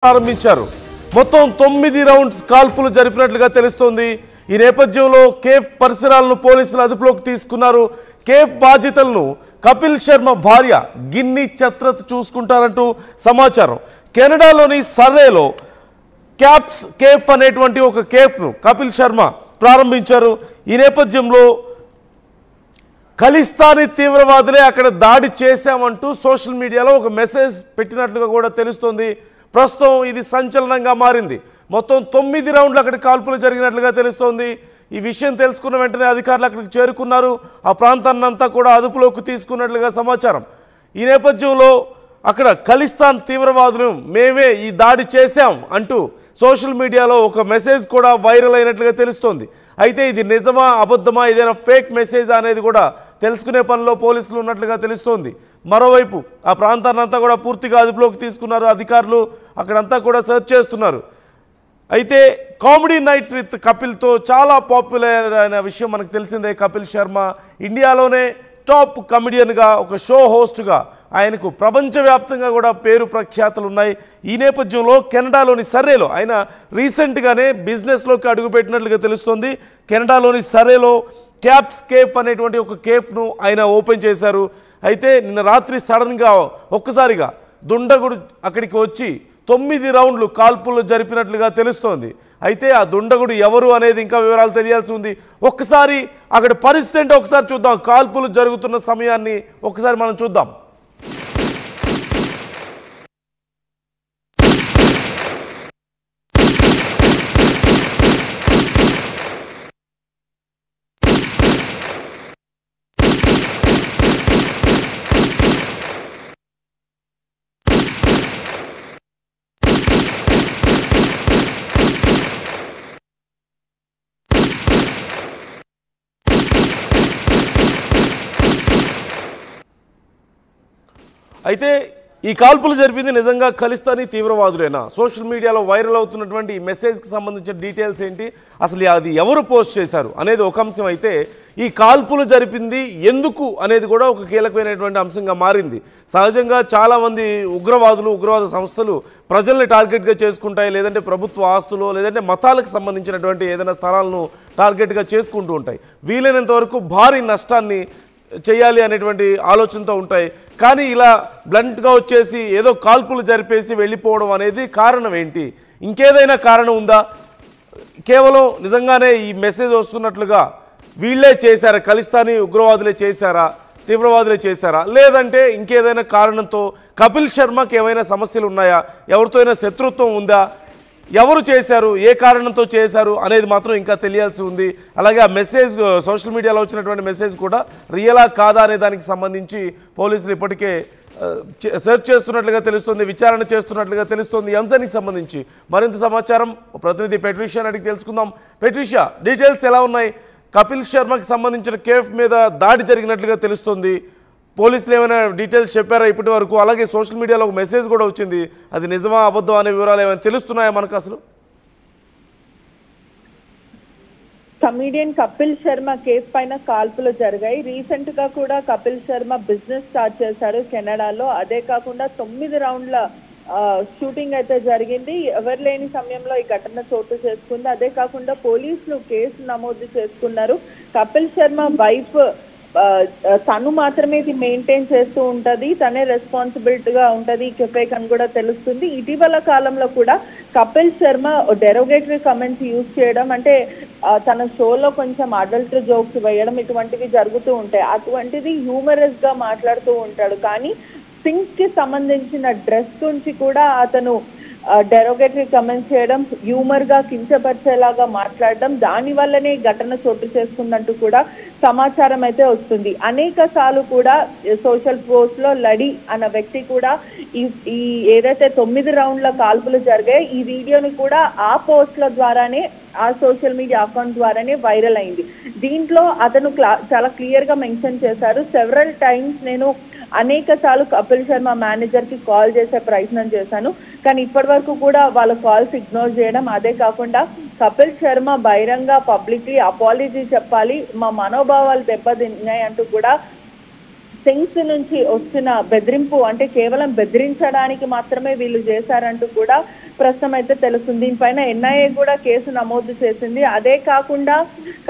ప్రారంభించారు. మొత్తం 9 రౌండ్స్ కాల్పులు జరిపినట్లుగా తెలుస్తోంది. ఈ నేపథ్యంలో కేఫ్ పరిసరాలను పోలీసులు అదుపులోకి తీసుకున్నారు. కేఫ్ బాధితులను కపిల్ శర్మ భార్య గిన్ని ఛత్రత్ చూసుకుంటారంటూ సమాచారం. కెనడాలోని సర్రేలో క్యాప్స్ కేఫ్ అనేటువంటి ఒక కేఫ్ను కపిల్ శర్మ ప్రారంభించారు. ఈ నేపథ్యంలో ఖలిస్తానీ తీవ్రవాదులే అక్కడ దాడి చేశామంటూ సోషల్ మీడియాలో ఒక మెసేజ్ పెట్టినట్లుగా కూడా తెలుస్తోంది. ప్రస్తుతం ఇది సంచలనంగా మారింది. మొత్తం 9 రౌండ్లు అక్కడ కాల్పులు జరిగినట్లుగా తెలుస్తోంది. ఈ విషయం తెలుసుకున్న వెంటనే అధికారులు అక్కడికి చేరుకున్నారు. ఆ ప్రాంతాన్ని అంతా కూడా అదుపులోకి తీసుకున్నట్లుగా సమాచారం. ఈ నేపథ్యంలో అక్కడ ఖలిస్తాన్ తీవ్రవాదులు మేమే ఈ దాడి చేశాం అంటూ సోషల్ మీడియాలో ఒక మెసేజ్ కూడా వైరల్ అయినట్లుగా తెలుస్తోంది. అయితే ఇది నిజమా అబద్ధమా, ఏదైనా ఫేక్ మెసేజ్ అనేది కూడా తెలుసుకునే పనిలో పోలీసులు ఉన్నట్లుగా తెలుస్తోంది. మరోవైపు ఆ ప్రాంతాన్ని అంతా కూడా పూర్తిగా అదుపులోకి తీసుకున్నారు అధికారులు. అక్కడంతా కూడా సెర్చ్ చేస్తున్నారు. అయితే కామెడీ నైట్స్ విత్ కపిల్తో చాలా పాపులర్ అయిన విషయం మనకు తెలిసిందే. కపిల్ శర్మ ఇండియాలోనే టాప్ కమెడియన్గా, ఒక షో హోస్ట్గా ఆయనకు ప్రపంచవ్యాప్తంగా కూడా పేరు ప్రఖ్యాతులు ఉన్నాయి. ఈ నేపథ్యంలో కెనడాలోని సర్రేలో ఆయన రీసెంట్గానే బిజినెస్లోకి అడుగుపెట్టినట్లుగా తెలుస్తోంది. కెనడాలోని సర్రేలో క్యాప్స్ కేఫ్ అనేటువంటి ఒక కేఫ్ను ఆయన ఓపెన్ చేశారు. అయితే నిన్న రాత్రి సడన్గా ఒక్కసారిగా దుండగుడు అక్కడికి వచ్చి 9 రౌండ్లు కాల్పులు జరిపినట్లుగా తెలుస్తోంది. అయితే ఆ దుండగుడు ఎవరు అనేది ఇంకా వివరాలు తెలియాల్సి ఉంది. ఒక్కసారి అక్కడ పరిస్థితి అంటే ఒకసారి చూద్దాం. కాల్పులు జరుగుతున్న సమయాన్ని ఒకసారి మనం చూద్దాం. అయితే ఈ కాల్పులు జరిపింది నిజంగా ఖలిస్తానీ తీవ్రవాదులేనా? సోషల్ మీడియాలో వైరల్ అవుతున్నటువంటి ఈ మెసేజ్కి సంబంధించిన డీటెయిల్స్ ఏంటి, అసలు అది ఎవరు పోస్ట్ చేశారు అనేది ఒక అంశం అయితే, ఈ కాల్పులు జరిపింది ఎందుకు అనేది కూడా ఒక కీలకమైనటువంటి అంశంగా మారింది. సహజంగా చాలామంది ఉగ్రవాద సంస్థలు ప్రజల్ని టార్గెట్గా చేసుకుంటాయి, లేదంటే ప్రభుత్వ ఆస్తులు, లేదంటే మతాలకు సంబంధించినటువంటి ఏదైనా స్థలాలను టార్గెట్గా చేసుకుంటూ ఉంటాయి. వీలైనంత వరకు భారీ నష్టాన్ని చేయాలి అనేటువంటి ఆలోచనతో ఉంటాయి. కానీ ఇలా బ్లంట్గా వచ్చేసి ఏదో కాల్పులు జరిపేసి వెళ్ళిపోవడం అనేది కారణం ఏంటి? ఇంకేదైనా కారణం ఉందా? కేవలం నిజంగానే ఈ మెసేజ్ వస్తున్నట్లుగా వీళ్ళే చేశారా, ఖలిస్తానీ ఉగ్రవాదులే చేశారా, తీవ్రవాదులే చేశారా, లేదంటే ఇంకేదైనా కారణంతో కపిల్ శర్మకి ఏమైనా సమస్యలు ఉన్నాయా, ఎవరితో అయినా శత్రుత్వం ఉందా, ఎవరు చేశారు, ఏ కారణంతో చేశారు అనేది మాత్రం ఇంకా తెలియాల్సి ఉంది. అలాగే ఆ మెసేజ్ సోషల్ మీడియాలో వచ్చినటువంటి మెసేజ్ కూడా రియలా కాదా అనే దానికి సంబంధించి పోలీసులు ఇప్పటికే సెర్చ్ చేస్తున్నట్లుగా తెలుస్తుంది, విచారణ చేస్తున్నట్లుగా తెలుస్తుంది. ఈ అంశానికి సంబంధించి మరింత సమాచారం ప్రతినిధి పెట్రిషియా అడిగి తెలుసుకుందాం. పెట్రిషియా, డీటెయిల్స్ ఎలా ఉన్నాయి? కపిల్ శర్మకి సంబంధించిన కేఫ్ మీద దాడి జరిగినట్లుగా తెలుస్తుంది. పోలీసులు ఏమైనా డీటెయిల్స్ చెప్పారా ఇప్పటి వరకు? అలాగే సోషల్ మీడియాలో ఒక మెసేజ్ కూడా వచ్చింది, అది నిజమా అబద్ధం అనే వివరాలు ఏమైనా తెలుస్తున్నాయా మనకు? అసలు కమీడియన్ కపిల్ శర్మ కేఫ్ పైన కాల్పులు జరిగాయి. రీసెంట్ గా కూడా కపిల్ శర్మ బిజినెస్ స్టార్ట్ చేశారు కెనడాలో. అదే కాకుండా 9 రౌండ్ల షూటింగ్ అయితే జరిగింది. ఎవరు లేని సమయంలో ఈ ఘటన చోటు చేసుకుంది. అదే కాకుండా పోలీసులు కేసు నమోదు చేసుకున్నారు. కపిల్ శర్మ వైఫ్ తను మాత్రమే ఇది మెయింటైన్ చేస్తూ ఉంటది, తనే రెస్పాన్సిబిలిటీగా ఉంటది ఈ కెఫేకి అని కూడా తెలుస్తుంది. ఇటీవల కాలంలో కూడా Kapil Sharma derogatory comments use చేయడం, అంటే తన షోలో కొంచెం అడల్ట్ జోక్స్ వేయడం, ఇటువంటివి జరుగుతూ ఉంటాయి. అటువంటిది హ్యూమరస్ గా మాట్లాడుతూ ఉంటాడు. కానీ సింక్ కి సంబంధించిన డ్రెస్ గురించి కూడా అతను డెరోగేటరీ కమెంట్స్ చేయడం, హ్యూమర్ గా కించపరిచేలాగా మాట్లాడడం, దాని వల్లనే ఘటన చోటు చేసుకుందంటూ కూడా సమాచారం అయితే వస్తుంది. అనేక సార్లు కూడా సోషల్ పోస్ట్ లో లడి అన్న వ్యక్తి కూడా ఈ ఏదైతే 9 రౌండ్ల కాల్పులు జరిగాయి ఈ వీడియోని కూడా ఆ పోస్ట్ల ద్వారానే, ఆ సోషల్ మీడియా అకౌంట్ ద్వారానే వైరల్ అయింది. దీంట్లో అతను చాలా క్లియర్ గా మెన్షన్ చేశారు, సెవరల్ టైమ్స్ నేను అనేక సార్లు కపిల్ శర్మ మేనేజర్ కి కాల్ చేసే ప్రయత్నం చేశాను, కానీ ఇప్పటి వరకు కూడా వాళ్ళ కాల్స్ ఇగ్నోర్ చేయడం. అదే కాకుండా కపిల్ శర్మ బహిరంగ పబ్లిక్లీ అపాలజీ చెప్పాలి, మా మనోభావాలు దెబ్బతిన్నాయి అంటూ కూడా సింగ్స్ నుంచి వస్తున్న బెదిరింపు అంటే కేవలం బెదిరించడానికి మాత్రమే వీళ్ళు చేశారంటూ కూడా ప్రస్తుతం అయితే తెలుస్తుంది. దీనిపైన ఎన్ఐఏ కూడా కేసు నమోదు చేసింది. అదే కాకుండా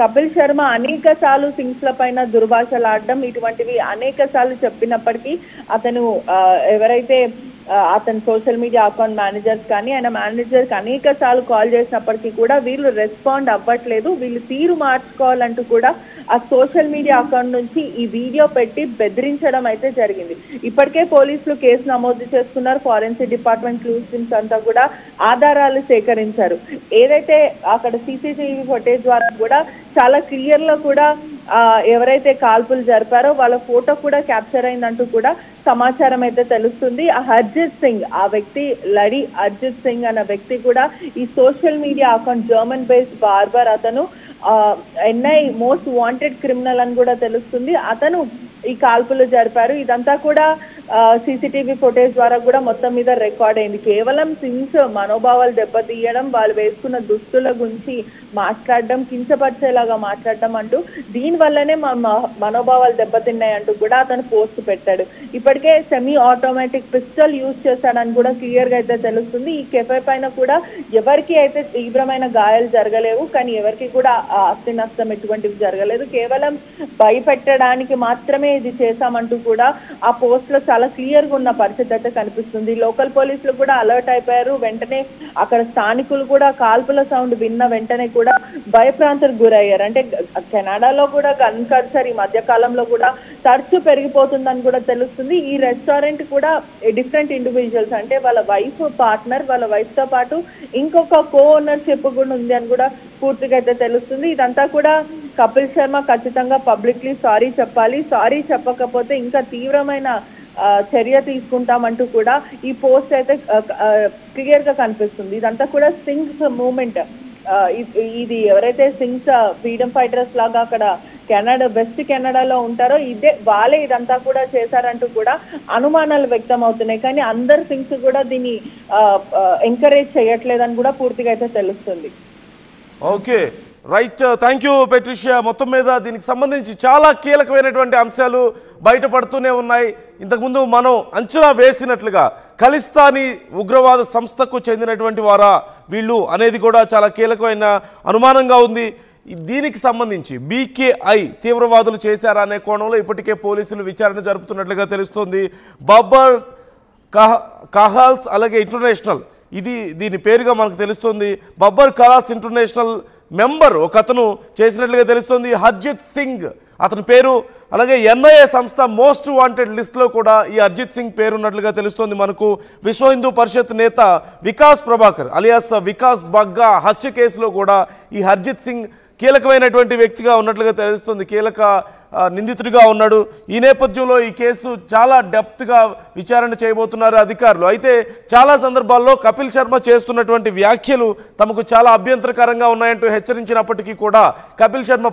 కపిల్ శర్మ అనేక సార్లు సింగ్స్ ల పైన దుర్భాషలాడడం ఇటువంటివి అనేక సార్లు చెప్పినప్పటికీ అతను ఎవరైతే అతని సోషల్ మీడియా అకౌంట్ మేనేజర్స్ కానీ ఆయన మేనేజర్కి అనేక సార్లు కాల్ చేసినప్పటికీ కూడా వీళ్ళు రెస్పాండ్ అవ్వట్లేదు, వీళ్ళు తీరు మార్చుకోవాలంటూ కూడా ఆ సోషల్ మీడియా అకౌంట్ నుంచి ఈ వీడియో పెట్టి బెదిరించడం అయితే జరిగింది. ఇప్పటికే పోలీసులు కేసు నమోదు చేసుకున్నారు. ఫారెన్సిక్ డిపార్ట్మెంట్ క్లూస్ టీమ్స్ అంతా కూడా ఆధారాలు సేకరించారు. ఏదైతే అక్కడ సీసీటీవీ ఫుటేజ్ ద్వారా కూడా చాలా క్లియర్ లో కూడా ఎవరైతే కాల్పులు జరిపారో వాళ్ళ ఫోటో కూడా క్యాప్చర్ అయిందంటూ కూడా సమాచారం అయితే తెలుస్తుంది. హర్జిత్ సింగ్ ఆ వ్యక్తి లడి హర్జిత్ సింగ్ అన్న వ్యక్తి కూడా ఈ social media account German based barber, అతను ఎన్ఐ మోస్ట్ వాంటెడ్ క్రిమినల్ అని కూడా తెలుస్తుంది. అతను ఈ కాల్పులు జరిపారు. ఇదంతా కూడా సీసీటీవీ ఫుటేజ్ ద్వారా కూడా మొత్తం మీద రికార్డ్ అయింది. కేవలం సింగ్స్ మనోభావాలు దెబ్బతీయడం, వాళ్ళు వేసుకున్న దుస్తుల గురించి మాట్లాడడం, కించపరిచేలాగా మాట్లాడడం అంటూ దీనివల్లనే మనోభావాలు దెబ్బతిన్నాయి అంటూ కూడా అతను పోస్ట్ పెట్టాడు. ఇప్పటికే సెమీ ఆటోమేటిక్ పిస్టల్ యూజ్ చేశాడని కూడా క్లియర్ గా అయితే తెలుస్తుంది. ఈ కెఫే పైన కూడా ఎవరికి అయితే తీవ్రమైన గాయాలు జరగలేవు, కానీ ఎవరికి కూడా ఆస్తి నష్టం ఎటువంటివి జరగలేదు. కేవలం భయపెట్టడానికి మాత్రమే ఇది చేశామంటూ కూడా ఆ పోస్ట్ లో చాలా క్లియర్ గా ఉన్న పరిస్థితి అయితే కనిపిస్తుంది. లోకల్ పోలీసులు కూడా అలర్ట్ అయిపోయారు. వెంటనే అక్కడ స్థానికులు కూడా కాల్పుల సౌండ్ విన్న వెంటనే కూడా భయప్రాంతాలకు గురయ్యారు. అంటే కెనడాలో కూడా గన్ కల్చర్ ఈ మధ్య కాలంలో కూడా తరచు పెరిగిపోతుందని కూడా తెలుస్తుంది. ఈ రెస్టారెంట్ కూడా డిఫరెంట్ ఇండివిజువల్స్, అంటే వాళ్ళ వైఫ్ పార్ట్నర్, వాళ్ళ వైఫ్ తో పాటు ఇంకొక కో ఓనర్షిప్ కూడా ఉంది అని కూడా పూర్తిగా అయితే తెలుస్తుంది. ఇదంతా కూడా కపిల్ శర్మ ఖచ్చితంగా పబ్లిక్లీ సారీ చెప్పాలి, సారీ చెప్పకపోతే ఇంకా తీవ్రమైన చర్య తీసుకుంటామంటూ కూడా ఈ పోస్ట్ అయితే క్లియర్ గా కనిపిస్తుంది. ఇదంతా కూడా సింగ్స్ మూవ్మెంట్, ఇది ఎవరైతే సింగ్స్ ఫ్రీడమ్ ఫైటర్స్ లాగా అక్కడ కెనడా వెస్ట్ కెనడాలో ఉంటారో వాళ్ళే ఇదంతా కూడా చేశారంటూ కూడా అనుమానాలు వ్యక్తం అవుతున్నాయి. కానీ అందరు సింగ్స్ కూడా దీన్ని ఎంకరేజ్ చేయట్లేదని కూడా పూర్తిగా అయితే తెలుస్తుంది. Okay, right, thank you Patricia. మొత్తం మీద దీనికి సంబంధించి చాలా కీలకమైనటువంటి అంశాలు బయటపడుతూనే ఉన్నాయి. ఇంతకుముందు మనం అంచనా వేసినట్లుగా ఖలిస్తానీ ఉగ్రవాద సంస్థకు చెందినటువంటి వారా వీళ్ళు అనేది కూడా చాలా కీలకమైన అనుమానంగా ఉంది. దీనికి సంబంధించి బీకేఐ తీవ్రవాదులు చేశారా అనే కోణంలో ఇప్పటికే పోలీసులు విచారణ జరుపుతున్నట్లుగా తెలుస్తోంది. బాబర్ కహాల్స్ అలాగే ఇంటర్నేషనల్, దీని పేరుగా మనకు తెలుస్తుంది. బబ్బర్ కలాస్ ఇంటర్నేషనల్ మెంబర్ ఒక అతను చేసినట్లుగా తెలుస్తుంది. హర్జిత్ సింగ్ అతని పేరు, అలాగే ఎన్ఐఏ సంస్థ మోస్ట్ వాంటెడ్ లిస్ట్లో కూడా ఈ హర్జిత్ సింగ్ పేరున్నట్లుగా తెలుస్తోంది మనకు. విశ్వ హిందూ పరిషత్ నేత వికాస్ ప్రభాకర్ అలియాస్ వికాస్ బగ్గా హత్య కేసులో కూడా ఈ హర్జిత్ సింగ్ కీలకమైనటువంటి వ్యక్తిగా ఉన్నట్లుగా తెలుస్తుంది, కీలక నిందితుడిగా ఉన్నాడు. ఈ నేపథ్యంలో ఈ కేసు చాలా డెప్త్గా విచారణ చేయబోతున్నారు అధికారులు. అయితే చాలా సందర్భాల్లో కపిల్ శర్మ చేస్తున్నటువంటి వ్యాఖ్యలు తమకు చాలా అభ్యంతరకరంగా ఉన్నాయంటూ హెచ్చరించినప్పటికీ కూడా కపిల్ శర్మ